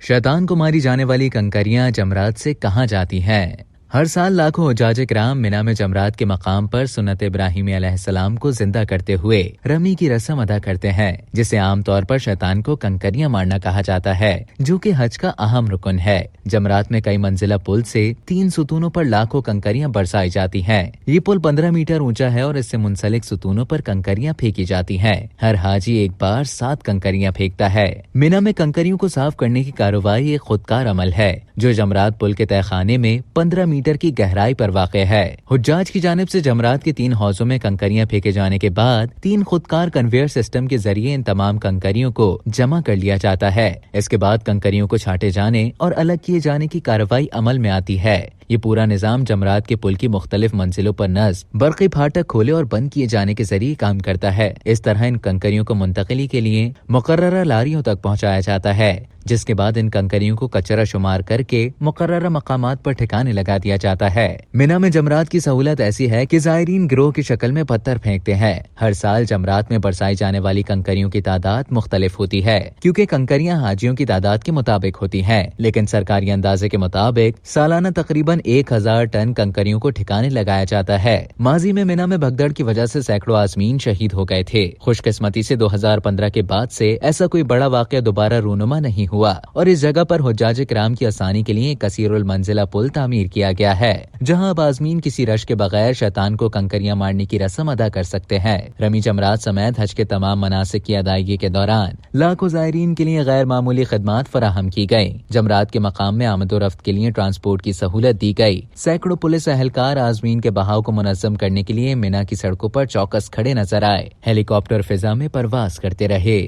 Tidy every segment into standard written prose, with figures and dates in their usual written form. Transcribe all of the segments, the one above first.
शैतान को मारी जाने वाली कंकरियां जमरात से कहाँ जाती हैं? हर साल लाखों हुज्जाज किराम मिना में जमरात के मकाम पर सुन्नत इब्राहिमी अलैहिस्सलाम को जिंदा करते हुए रमी की रस्म अदा करते हैं, जिसे आमतौर पर शैतान को कंकरियां मारना कहा जाता है, जो कि हज का अहम रुकन है। जमरात में कई मंजिला पुल से 3 सुतूनों पर लाखों कंकरियां बरसाई जाती हैं। ये पुल 15 मीटर ऊंचा है और इससे मुंसलिक सुतूनों पर कंकरियां फेंकी जाती हैं। हर हाजी एक बार 7 कंकरियां फेंकता है। मिना में कंकरियों को साफ करने की कार्रवाई एक खुदकार अमल है, जो जमरात पुल के तहखाने में 15 मीटर की गहराई पर वाक़ है। हुज्जाज की जानिब से जमरात के 3 हौजों में कंकरियां फेंके जाने के बाद 3 खुदकार कन्वेयर सिस्टम के जरिए इन तमाम कंकरियों को जमा कर लिया जाता है। इसके बाद कंकरियों को छांटे जाने और अलग किए जाने की कार्रवाई अमल में आती है। ये पूरा निजाम जमरात के पुल की मुख्तलिफ मंजिलों पर नस्ब बरक़ी फाटक खोले और बंद किए जाने के जरिए काम करता है। इस तरह इन कंकरियों को मुंतकिली के लिए मुकर्ररा लारियों तक पहुँचाया जाता है, जिसके बाद इन कंकरियों को कचरा शुमार करके मुकर्ररा मकामात पर ठिकाने लगा दिया जाता है। मिना में जमरात की सहूलत ऐसी है कि ज़ायरीन गिरोह की शक्ल में पत्थर फेंकते हैं। हर साल जमरात में बरसाई जाने वाली कंकरियों की तादाद मुख्तलिफ होती है, क्योंकि कंकरियां हाजियों की तादाद के मुताबिक होती हैं। लेकिन सरकारी अंदाजे के मुताबिक सालाना तकरीबन 1000 टन कंकरियों को ठिकाने लगाया जाता है। माजी में मिना में भगदड़ की वजह से सैकड़ों आज़मीन शहीद हो गए थे। खुशकिस्मती से 2015 के बाद से ऐसा कोई बड़ा वाक़या दोबारा रूनुमा नहीं हुआ और इस जगह पर हुज्जाज किराम की आसानी के लिए कसीरुल मंजिला पुल तामीर किया गया है, जहां अब आज़मीन किसी रश के बगैर शैतान को कंकरियां मारने की रस्म अदा कर सकते हैं। रमी जमरात समेत हज के तमाम मनासिक की अदायगी के दौरान लाखों ज़ायरीन के लिए गैर मामूली खिदमात फराहम की गयी। जमरात के मकाम में आमदोरफ्त के लिए ट्रांसपोर्ट की सहूलत दी गयी। सैकड़ों पुलिस एहलकार आज़मीन के बहाव को मुनज़्ज़म करने के लिए मिना की सड़कों पर चौकस खड़े नजर आए। हेलीकॉप्टर फिजा में परवास करते रहे।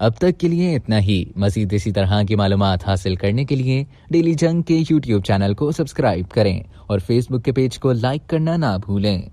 अब तक के लिए इतना ही। मज़ीद इसी तरह की मालूमात हासिल करने के लिए डेली जंग के YouTube चैनल को सब्सक्राइब करें और Facebook के पेज को लाइक करना ना भूलें।